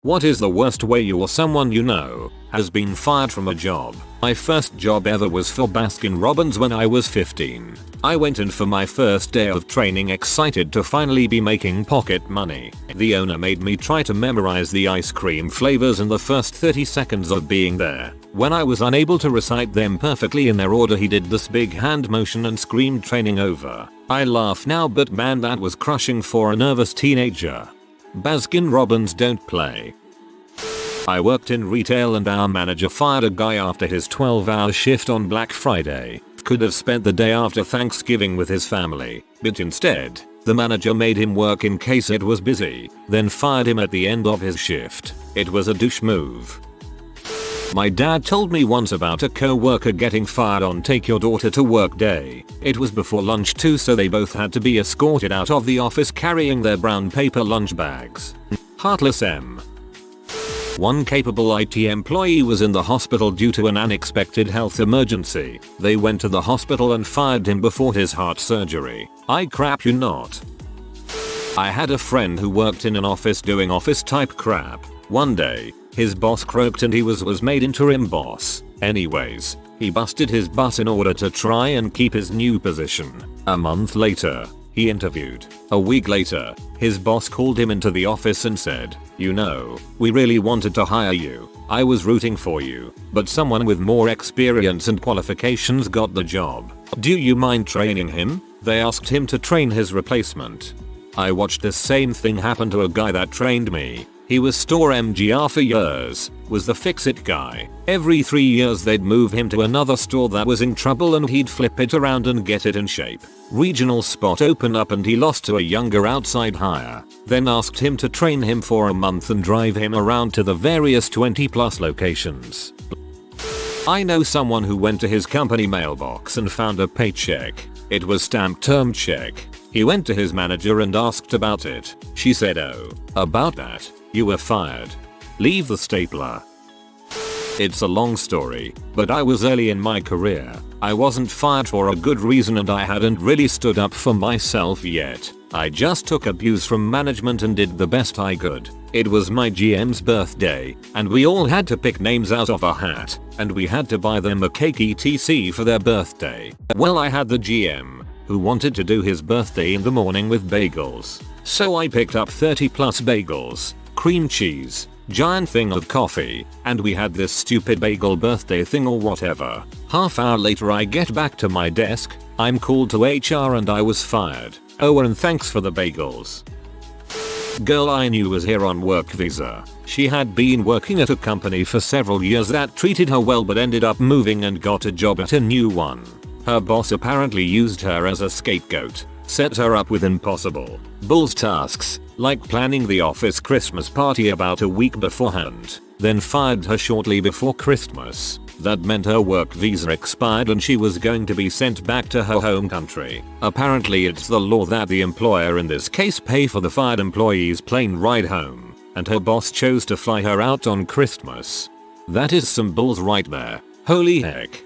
What is the worst way you or someone you know has been fired from a job? My first job ever was for Baskin-Robbins when I was 15. I went in for my first day of training excited to finally be making pocket money. The owner made me try to memorize the ice cream flavors in the first 30 seconds of being there. When I was unable to recite them perfectly in their order, he did this big hand motion and screamed training over. I laugh now, but man, that was crushing for a nervous teenager. Baskin-Robbins don't play. I worked in retail and our manager fired a guy after his 12-hour shift on Black Friday. Could have spent the day after Thanksgiving with his family, but instead, the manager made him work in case it was busy, then fired him at the end of his shift. It was a douche move. My dad told me once about a co-worker getting fired on Take Your Daughter to Work Day. It was before lunch too, so they both had to be escorted out of the office carrying their brown paper lunch bags. Heartless M. One capable IT employee was in the hospital due to an unexpected health emergency. They went to the hospital and fired him before his heart surgery. I crap you not. I had a friend who worked in an office doing office type crap. One day, his boss croaked and he was made interim boss. Anyways, he busted his butt in order to try and keep his new position. A month later, he interviewed. A week later, his boss called him into the office and said, "You know, we really wanted to hire you. I was rooting for you, but someone with more experience and qualifications got the job. Do you mind training him?" They asked him to train his replacement. I watched the same thing happen to a guy that trained me. He was store MGR for years, was the fix-it guy. Every 3 years they'd move him to another store that was in trouble and he'd flip it around and get it in shape. Regional spot opened up and he lost to a younger outside hire. Then asked him to train him for a month and drive him around to the various 20+ locations. I know someone who went to his company mailbox and found a paycheck. It was stamped term check. He went to his manager and asked about it. She said, "Oh, about that? You were fired. Leave the stapler." It's a long story, but I was early in my career. I wasn't fired for a good reason and I hadn't really stood up for myself yet. I just took abuse from management and did the best I could. It was my GM's birthday, and we all had to pick names out of a hat, and we had to buy them a cake etc for their birthday. Well, I had the GM, who wanted to do his birthday in the morning with bagels. So I picked up 30+ bagels, cream cheese, giant thing of coffee, and we had this stupid bagel birthday thing or whatever. Half hour later I get back to my desk, I'm called to HR and I was fired. Oh, and thanks for the bagels. Girl I knew was here on work visa. She had been working at a company for several years that treated her well but ended up moving and got a job at a new one. Her boss apparently used her as a scapegoat, set her up with impossible bull's tasks, like planning the office Christmas party about a week beforehand, then fired her shortly before Christmas. That meant her work visa expired and she was going to be sent back to her home country. Apparently it's the law that the employer in this case pay for the fired employee's plane ride home, and her boss chose to fly her out on Christmas. That is some bulls right there. Holy heck.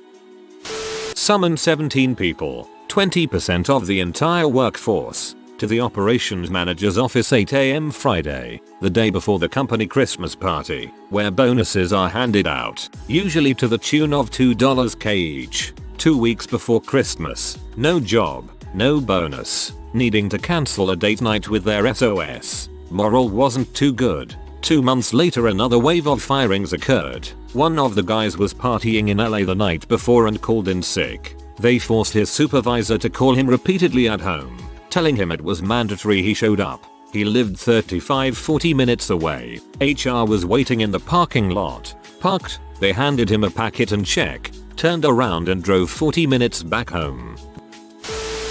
Summon 17 people, 20% of the entire workforce, to the operations manager's office 8 AM Friday, the day before the company Christmas party, where bonuses are handed out, usually to the tune of $2k each. 2 weeks before Christmas, no job, no bonus, needing to cancel a date night with their SOS. Morale wasn't too good. 2 months later another wave of firings occurred. One of the guys was partying in LA the night before and called in sick. They forced his supervisor to call him repeatedly at home, telling him it was mandatory he showed up. He lived 35-40 minutes away. HR was waiting in the parking lot. Parked, they handed him a packet and check, turned around and drove 40 minutes back home.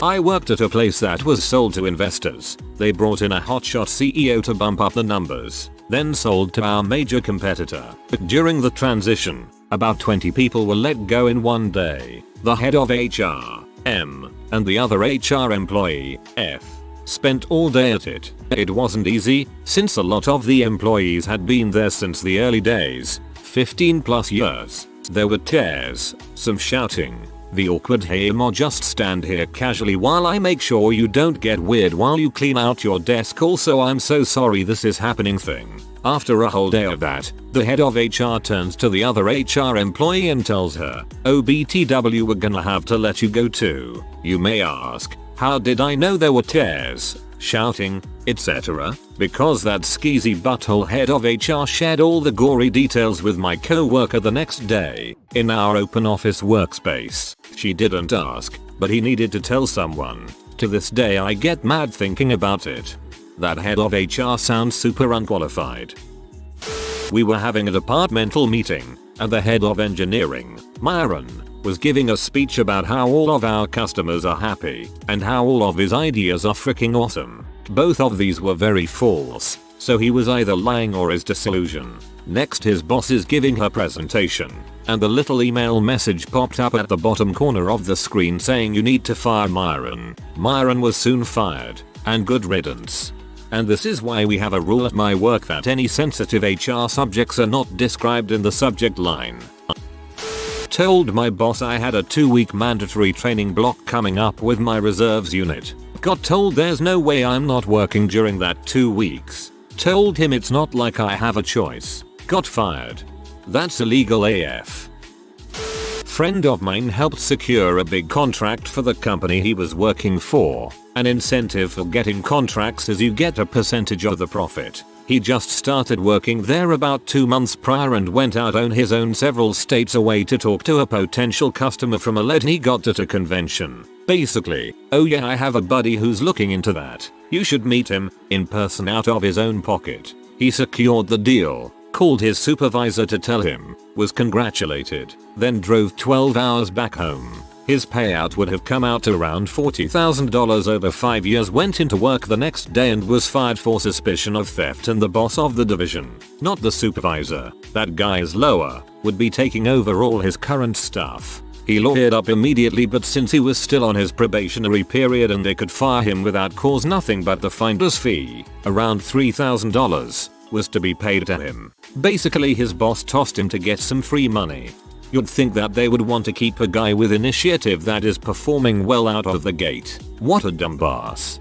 I worked at a place that was sold to investors. They brought in a hotshot CEO to bump up the numbers, then sold to our major competitor. During the transition, about 20 people were let go in one day. The head of HR, M, and the other HR employee, F, spent all day at it. It wasn't easy, since a lot of the employees had been there since the early days, 15+ years. There were tears, some shouting, the awkward "hey Mo, just stand here casually while I make sure you don't get weird while you clean out your desk, also I'm so sorry this is happening" thing. After a whole day of that, the head of HR turns to the other HR employee and tells her, "Oh BTW, we're gonna have to let you go too." You may ask, how did I know there were tears, shouting, etc.? Because that skeezy butthole head of HR shared all the gory details with my co-worker the next day, in our open office workspace. She didn't ask, but he needed to tell someone. To this day I get mad thinking about it. That head of HR sounds super unqualified. We were having a departmental meeting, and the head of engineering, Myron, was giving a speech about how all of our customers are happy, and how all of his ideas are freaking awesome. Both of these were very false, so he was either lying or is disillusioned. Next his boss is giving her presentation, and the little email message popped up at the bottom corner of the screen saying you need to fire Myron. Myron was soon fired, and good riddance. And this is why we have a rule at my work that any sensitive HR subjects are not described in the subject line. Told my boss I had a 2-week mandatory training block coming up with my reserves unit. Got told there's no way I'm not working during that 2 weeks. Told him it's not like I have a choice. Got fired. That's illegal AF. Friend of mine helped secure a big contract for the company he was working for. An incentive for getting contracts is you get a percentage of the profit. He just started working there about 2 months prior and went out on his own several states away to talk to a potential customer from a lead he got at a convention. Basically, "Oh yeah, I have a buddy who's looking into that. You should meet him," in person out of his own pocket. He secured the deal, called his supervisor to tell him, was congratulated, then drove 12 hours back home. His payout would have come out to around $40,000 over 5 years, went into work the next day and was fired for suspicion of theft, and the boss of the division, not the supervisor, that guy is lower, would be taking over all his current stuff. He lawyered up immediately, but since he was still on his probationary period and they could fire him without cause, nothing but the finder's fee, around $3,000, was to be paid to him. Basically his boss tossed him to get some free money. You'd think that they would want to keep a guy with initiative that is performing well out of the gate. What a dumbass.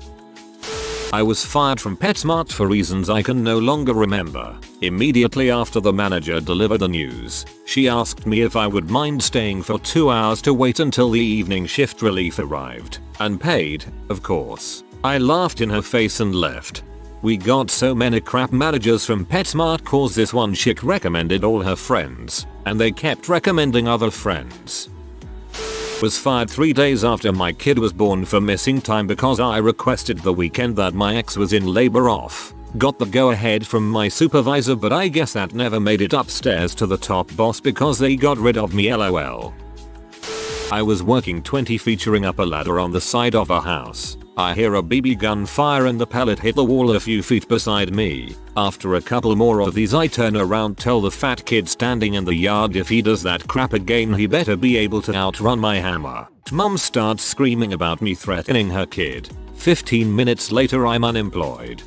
I was fired from PetSmart for reasons I can no longer remember. Immediately after the manager delivered the news, she asked me if I would mind staying for 2 hours to wait until the evening shift relief arrived. Unpaid, of course. I laughed in her face and left. We got so many crap managers from PetSmart cause this one chick recommended all her friends, and they kept recommending other friends. Was fired 3 days after my kid was born for missing time because I requested the weekend that my ex was in labor off. Got the go ahead from my supervisor, but I guess that never made it upstairs to the top boss because they got rid of me, lol. I was working 20 featuring up a ladder on the side of a house. I hear a BB gun fire and the pellet hit the wall a few feet beside me. After a couple more of these I turn around, tell the fat kid standing in the yard if he does that crap again he better be able to outrun my hammer. Mom starts screaming about me threatening her kid. 15 minutes later I'm unemployed.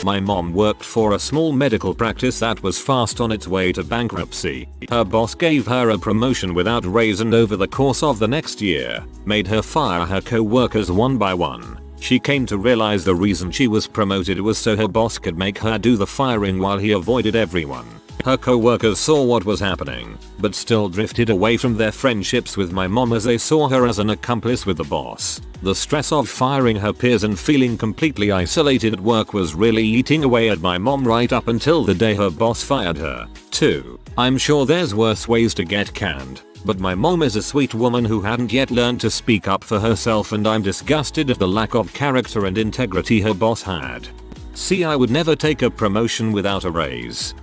My mom worked for a small medical practice that was fast on its way to bankruptcy. Her boss gave her a promotion without raise, and over the course of the next year, made her fire her co-workers one by one. She came to realize the reason she was promoted was so her boss could make her do the firing while he avoided everyone. Her co-workers saw what was happening, but still drifted away from their friendships with my mom as they saw her as an accomplice with the boss. The stress of firing her peers and feeling completely isolated at work was really eating away at my mom right up until the day her boss fired her. 2. I'm sure there's worse ways to get canned, but my mom is a sweet woman who hadn't yet learned to speak up for herself, and I'm disgusted at the lack of character and integrity her boss had. See, I would never take a promotion without a raise.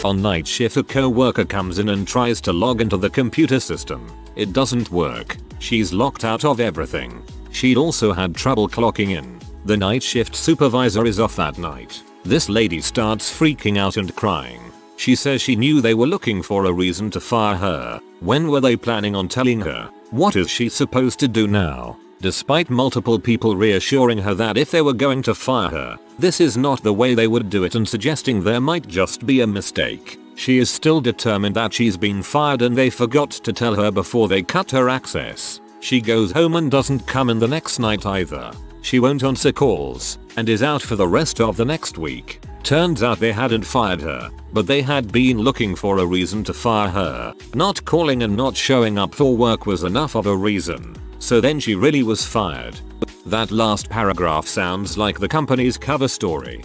On night shift, a co-worker comes in and tries to log into the computer system. It doesn't work. She's locked out of everything. She'd also had trouble clocking in. The night shift supervisor is off that night. This lady starts freaking out and crying. She says she knew they were looking for a reason to fire her. When were they planning on telling her? What is she supposed to do now? Despite multiple people reassuring her that if they were going to fire her, this is not the way they would do it, and suggesting there might just be a mistake, she is still determined that she's been fired and they forgot to tell her before they cut her access. She goes home and doesn't come in the next night either. She won't answer calls and is out for the rest of the next week. Turns out they hadn't fired her, but they had been looking for a reason to fire her. Not calling and not showing up for work was enough of a reason. So then she really was fired. That last paragraph sounds like the company's cover story.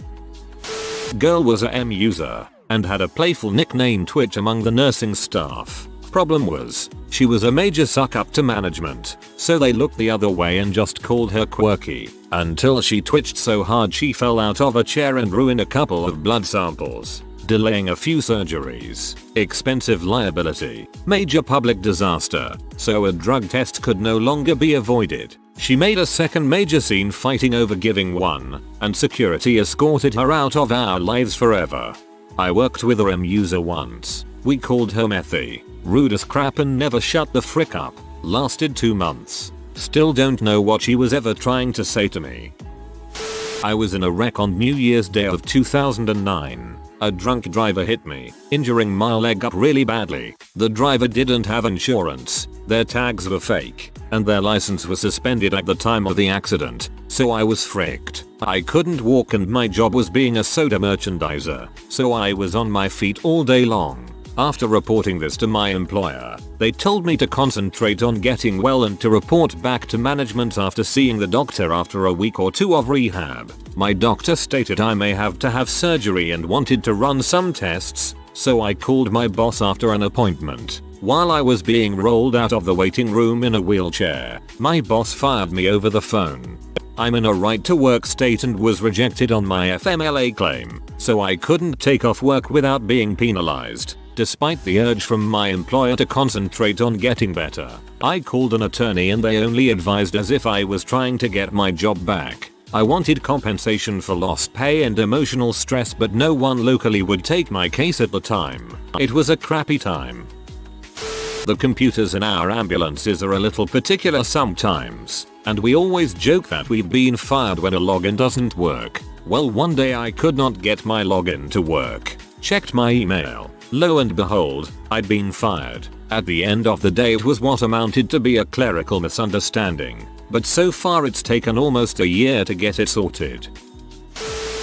Girl was a M user and had a playful nickname Twitch among the nursing staff. Problem was, she was a major suck up to management, so they looked the other way and just called her quirky, until she twitched so hard she fell out of a chair and ruined a couple of blood samples, delaying a few surgeries, expensive liability, major public disaster, so a drug test could no longer be avoided. She made a second major scene fighting over giving one, and security escorted her out of our lives forever. I worked with a M user once. We called her Methy. Rude as crap and never shut the frick up. Lasted 2 months. Still don't know what she was ever trying to say to me. I was in a wreck on New Year's Day of 2009. A drunk driver hit me, injuring my leg up really badly. The driver didn't have insurance, their tags were fake, and their license was suspended at the time of the accident, so I was fricked. I couldn't walk and my job was being a soda merchandiser, so I was on my feet all day long. After reporting this to my employer, they told me to concentrate on getting well and to report back to management after seeing the doctor after a week or 2 of rehab. My doctor stated I may have to have surgery and wanted to run some tests, so I called my boss after an appointment. While I was being rolled out of the waiting room in a wheelchair, my boss fired me over the phone. I'm in a right to work state and was rejected on my FMLA claim, so I couldn't take off work without being penalized. Despite the urge from my employer to concentrate on getting better, I called an attorney and they only advised as if I was trying to get my job back. I wanted compensation for lost pay and emotional stress, but no one locally would take my case at the time. It was a crappy time. The computers in our ambulances are a little particular sometimes, and we always joke that we've been fired when a login doesn't work. Well, one day I could not get my login to work. Checked my email. Lo and behold, I'd been fired. At the end of the day it was what amounted to be a clerical misunderstanding, but so far it's taken almost a year to get it sorted.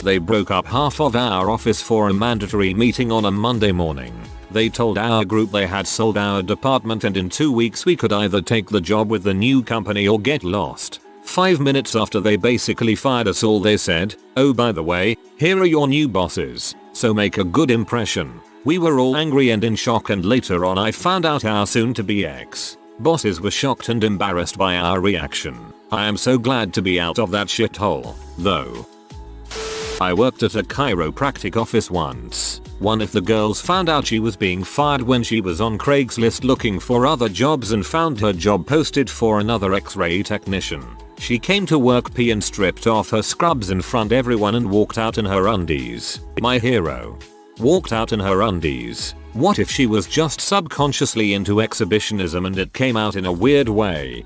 They broke up half of our office for a mandatory meeting on a Monday morning. They told our group they had sold our department and in 2 weeks we could either take the job with the new company or get lost. 5 minutes after they basically fired us all, they said, "Oh, by the way, here are your new bosses, so make a good impression." We were all angry and in shock, and later on I found out our soon-to-be ex-bosses were shocked and embarrassed by our reaction. I am so glad to be out of that shithole, though. I worked at a chiropractic office once. One of the girls found out she was being fired when she was on Craigslist looking for other jobs and found her job posted for another X-ray technician. She came to work pee and stripped off her scrubs in front of everyone and walked out in her undies. My hero. Walked out in her undies. What if she was just subconsciously into exhibitionism and it came out in a weird way?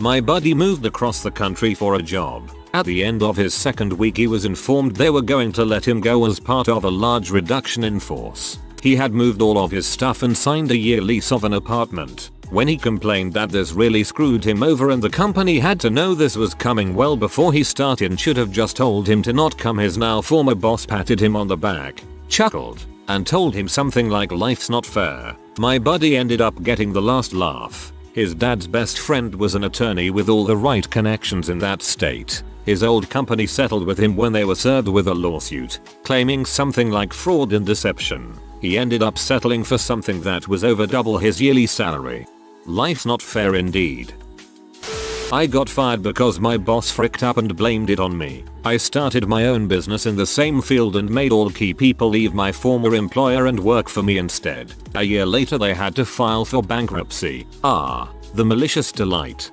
My buddy moved across the country for a job. At the end of his second week he was informed they were going to let him go as part of a large reduction in force. He had moved all of his stuff and signed a year lease of an apartment. When he complained that this really screwed him over and the company had to know this was coming well before he started and should have just told him to not come, his now former boss patted him on the back, chuckled, and told him something like "Life's not fair." My buddy ended up getting the last laugh. His dad's best friend was an attorney with all the right connections in that state. His old company settled with him when they were served with a lawsuit, claiming something like fraud and deception. He ended up settling for something that was over double his yearly salary. Life's not fair indeed. I got fired because my boss fricked up and blamed it on me. I started my own business in the same field and made all key people leave my former employer and work for me instead. A year later they had to file for bankruptcy. The malicious delight.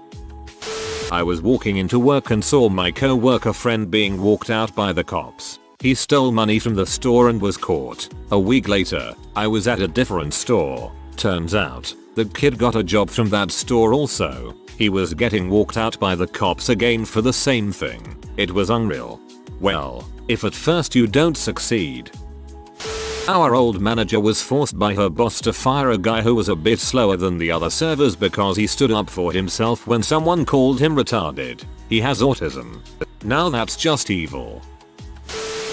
I was walking into work and saw my co-worker friend being walked out by the cops. He stole money from the store and was caught. A week later, I was at a different store. Turns out, the kid got a job from that store also. He was getting walked out by the cops again for the same thing. It was unreal. Well, if at first you don't succeed. Our old manager was forced by her boss to fire a guy who was a bit slower than the other servers because he stood up for himself when someone called him retarded. He has autism. Now that's just evil.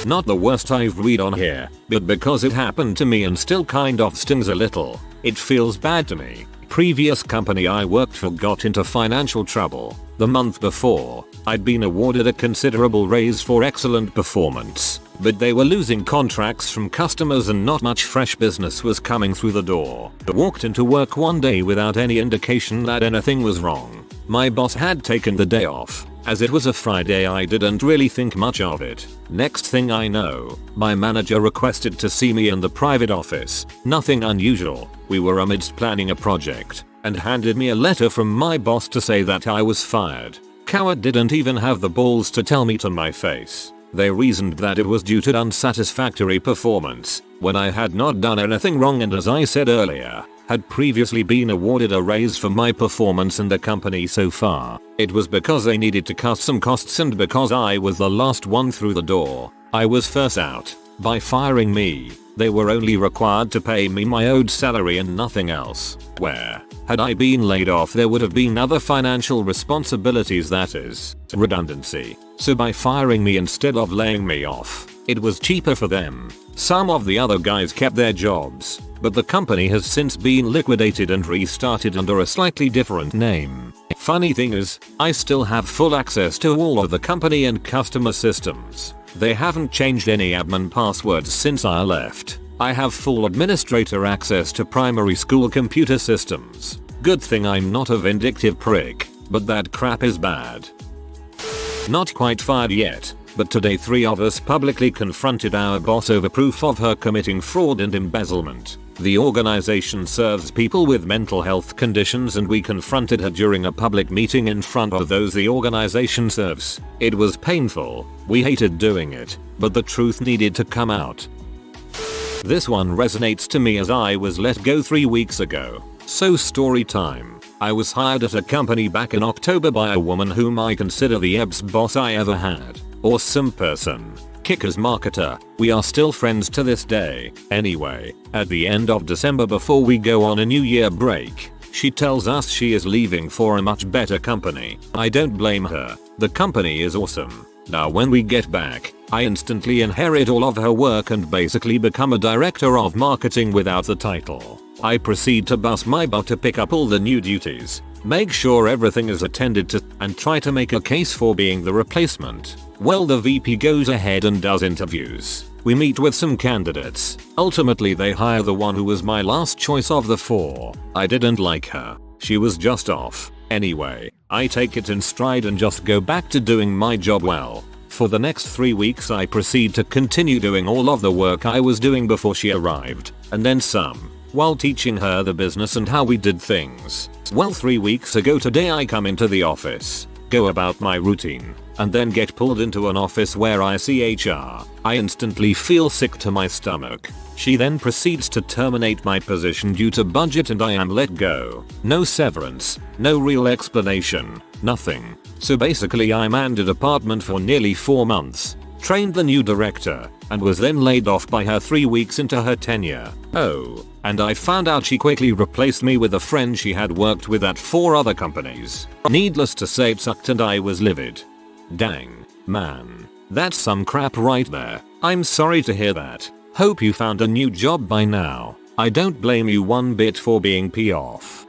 Not the worst I've read on here, but because it happened to me and still kind of stings a little, it feels bad to me. Previous company I worked for got into financial trouble. The month before, I'd been awarded a considerable raise for excellent performance, but they were losing contracts from customers and not much fresh business was coming through the door. I walked into work one day without any indication that anything was wrong. My boss had taken the day off. As it was a Friday, I didn't really think much of it. Next thing I know, my manager requested to see me in the private office. Nothing unusual. We were amidst planning a project, and handed me a letter from my boss to say that I was fired. Coward didn't even have the balls to tell me to my face. They reasoned that it was due to unsatisfactory performance, when I had not done anything wrong and, as I said earlier, had previously been awarded a raise for my performance in the company so far. It was because they needed to cut some costs and because I was the last one through the door. I was first out. By firing me, they were only required to pay me my owed salary and nothing else. Where, had I been laid off, there would have been other financial responsibilities, that is, redundancy. So by firing me instead of laying me off, it was cheaper for them. Some of the other guys kept their jobs, but the company has since been liquidated and restarted under a slightly different name. Funny thing is, I still have full access to all of the company and customer systems. They haven't changed any admin passwords since I left. I have full administrator access to primary school computer systems. Good thing I'm not a vindictive prick, but that crap is bad. Not quite fired yet, but today 3 of us publicly confronted our boss over proof of her committing fraud and embezzlement. The organization serves people with mental health conditions and we confronted her during a public meeting in front of those the organization serves. It was painful. We hated doing it, but the truth needed to come out. This one resonates to me as I was let go 3 weeks ago. So story time. I was hired at a company back in October by a woman whom I consider the best boss I ever had. Awesome person. Kickers marketer. We are still friends to this day. Anyway, at the end of December before we go on a New Year break, she tells us she is leaving for a much better company. I don't blame her. The company is awesome. Now when we get back, I instantly inherit all of her work and basically become a director of marketing without the title. I proceed to bust my butt to pick up all the new duties, make sure everything is attended to, and try to make a case for being the replacement. Well, the VP goes ahead and does interviews. We meet with some candidates. Ultimately they hire the one who was my last choice of the 4. I didn't like her. She was just off. Anyway, I take it in stride and just go back to doing my job well. For the next 3 weeks I proceed to continue doing all of the work I was doing before she arrived, and then some, while teaching her the business and how we did things. Well, 3 weeks ago today I come into the office, go about my routine, and then get pulled into an office where I see HR. I instantly feel sick to my stomach. She then proceeds to terminate my position due to budget and I am let go. No severance, no real explanation, nothing. So basically I manned a department for nearly 4 months, trained the new director, and was then laid off by her 3 weeks into her tenure. Oh, and I found out she quickly replaced me with a friend she had worked with at 4 other companies. Needless to say, it sucked and I was livid. Dang, man. That's some crap right there. I'm sorry to hear that. Hope you found a new job by now. I don't blame you one bit for being pissed off.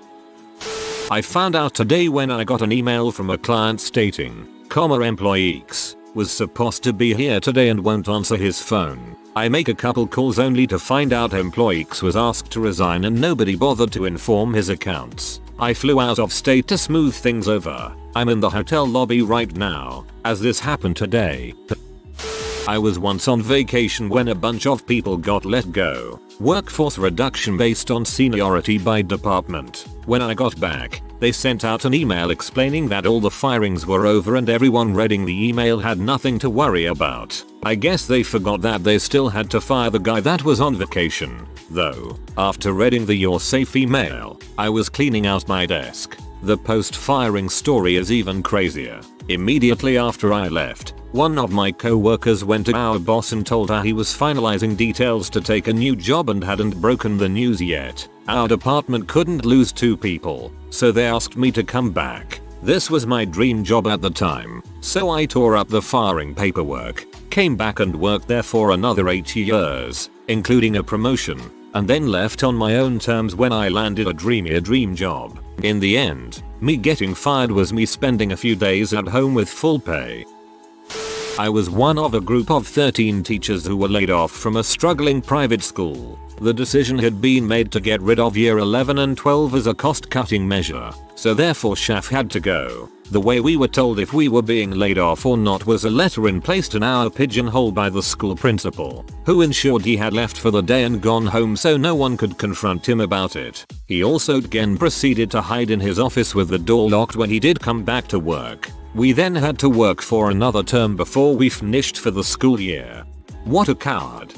I found out today when I got an email from a client stating, employee X was supposed to be here today and won't answer his phone. I make a couple calls only to find out employee X was asked to resign and nobody bothered to inform his accounts. I flew out of state to smooth things over. I'm in the hotel lobby right now, as this happened today. I was once on vacation when a bunch of people got let go. Workforce reduction based on seniority by department. When I got back, they sent out an email explaining that all the firings were over and everyone reading the email had nothing to worry about. I guess they forgot that they still had to fire the guy that was on vacation. Though, after reading the "You're safe" email, I was cleaning out my desk. The post-firing story is even crazier. Immediately after I left, one of my co-workers went to our boss and told her he was finalizing details to take a new job and hadn't broken the news yet. Our department couldn't lose 2 people, so they asked me to come back. This was my dream job at the time, so I tore up the firing paperwork, came back and worked there for another 8 years, including a promotion, and then left on my own terms when I landed a dream job. In the end, me getting fired was me spending a few days at home with full pay. I was one of a group of 13 teachers who were laid off from a struggling private school. The decision had been made to get rid of year 11 and 12 as a cost-cutting measure, so therefore Shaf had to go. The way we were told if we were being laid off or not was a letter placed in our pigeonhole by the school principal, who ensured he had left for the day and gone home so no one could confront him about it. He also again proceeded to hide in his office with the door locked when he did come back to work. We then had to work for another term before we finished for the school year. What a coward.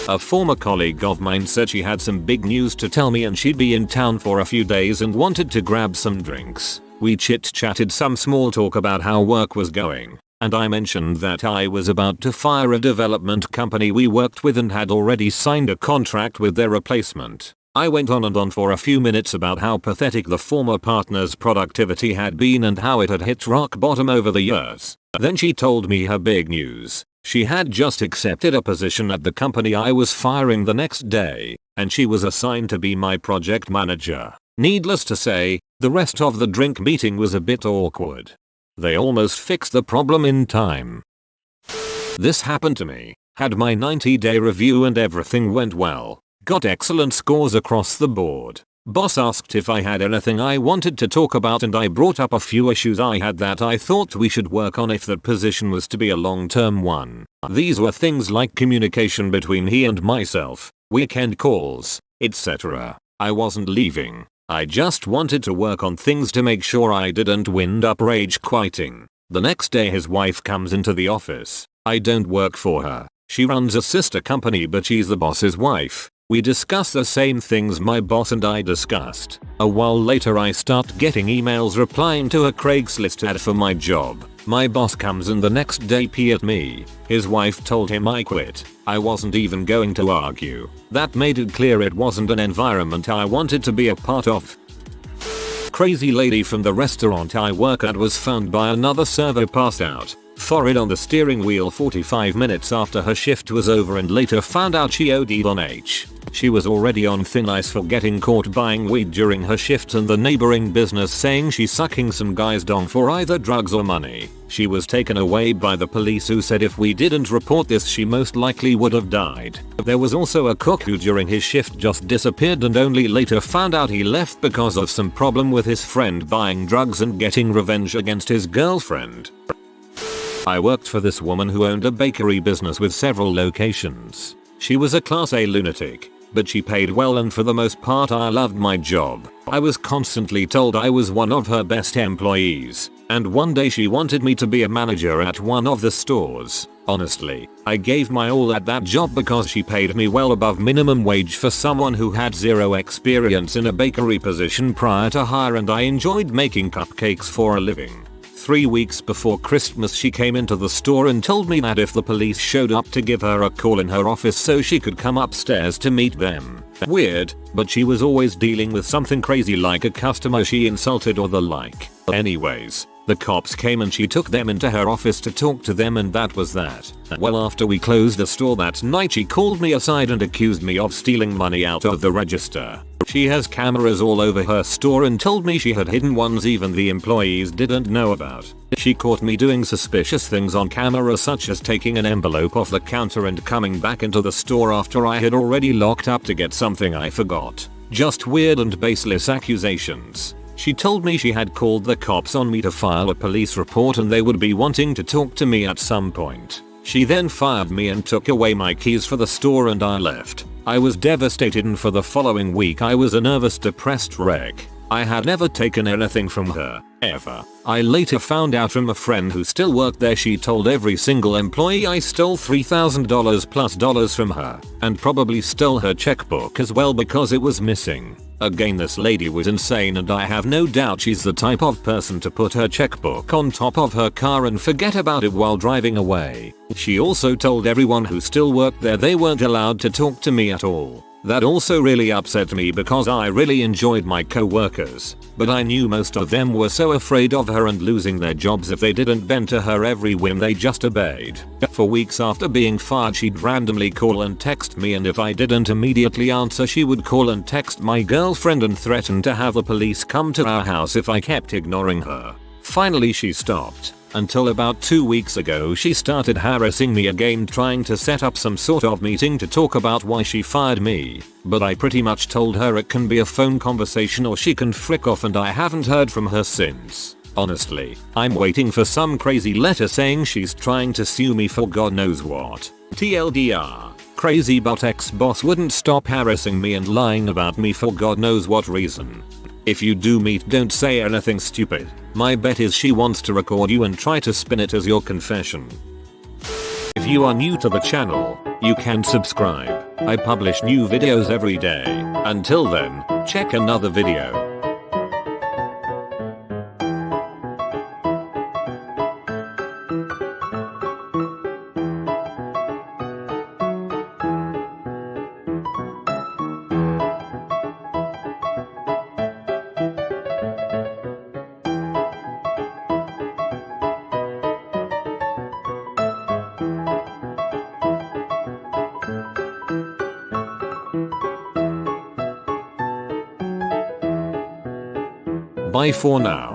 A former colleague of mine said she had some big news to tell me and she'd be in town for a few days and wanted to grab some drinks. We chit-chatted some small talk about how work was going, and I mentioned that I was about to fire a development company we worked with and had already signed a contract with their replacement. I went on and on for a few minutes about how pathetic the former partner's productivity had been and how it had hit rock bottom over the years. Then she told me her big news. She had just accepted a position at the company I was firing the next day, and she was assigned to be my project manager. Needless to say, the rest of the drink meeting was a bit awkward. They almost fixed the problem in time. This happened to me. Had my 90-day review and everything went well. Got excellent scores across the board. Boss asked if I had anything I wanted to talk about and I brought up a few issues I had that I thought we should work on if that position was to be a long-term one. These were things like communication between he and myself, weekend calls, etc. I wasn't leaving. I just wanted to work on things to make sure I didn't wind up rage quitting. The next day his wife comes into the office. I don't work for her. She runs a sister company but she's the boss's wife. We discuss the same things my boss and I discussed. A while later I start getting emails replying to a Craigslist ad for my job. My boss comes in the next day at me. His wife told him I quit. I wasn't even going to argue. That made it clear it wasn't an environment I wanted to be a part of. Crazy lady from the restaurant I work at was found by another server passed out, forehead on the steering wheel 45 minutes after her shift was over and later found out she OD'd on H. She was already on thin ice for getting caught buying weed during her shift and the neighboring business saying she's sucking some guy's dong for either drugs or money. She was taken away by the police who said if we didn't report this she most likely would have died. There was also a cook who during his shift just disappeared and only later found out he left because of some problem with his friend buying drugs and getting revenge against his girlfriend. I worked for this woman who owned a bakery business with several locations. She was a class A lunatic, but she paid well and for the most part I loved my job. I was constantly told I was one of her best employees, and one day she wanted me to be a manager at one of the stores. Honestly, I gave my all at that job because she paid me well above minimum wage for someone who had zero experience in a bakery position prior to hire and I enjoyed making cupcakes for a living. 3 weeks before Christmas she came into the store and told me that if the police showed up to give her a call in her office so she could come upstairs to meet them. Weird, but she was always dealing with something crazy like a customer she insulted or the like. Anyways, the cops came and she took them into her office to talk to them and that was that. Well, after we closed the store that night she called me aside and accused me of stealing money out of the register. She has cameras all over her store and told me she had hidden ones even the employees didn't know about. She caught me doing suspicious things on camera such as taking an envelope off the counter and coming back into the store after I had already locked up to get something I forgot. Just weird and baseless accusations. She told me she had called the cops on me to file a police report and they would be wanting to talk to me at some point. She then fired me and took away my keys for the store and I left. I was devastated and for the following week I was a nervous, depressed wreck. I had never taken anything from her, ever. I later found out from a friend who still worked there she told every single employee I stole $3,000 plus dollars from her, and probably stole her checkbook as well because it was missing. Again, this lady was insane and I have no doubt she's the type of person to put her checkbook on top of her car and forget about it while driving away. She also told everyone who still worked there they weren't allowed to talk to me at all. That also really upset me because I really enjoyed my co-workers, but I knew most of them were so afraid of her and losing their jobs if they didn't bend to her every whim they just obeyed. For weeks after being fired she'd randomly call and text me, and if I didn't immediately answer she would call and text my girlfriend and threaten to have the police come to our house if I kept ignoring her. Finally she stopped. Until about 2 weeks ago she started harassing me again, trying to set up some sort of meeting to talk about why she fired me, but I pretty much told her it can be a phone conversation or she can frick off, and I haven't heard from her since. Honestly, I'm waiting for some crazy letter saying she's trying to sue me for God knows what. TLDR, crazy but ex-boss wouldn't stop harassing me and lying about me for God knows what reason. If you do meet, don't say anything stupid. My bet is she wants to record you and try to spin it as your confession. If you are new to the channel, you can subscribe. I publish new videos every day. Until then, check another video. Bye for now.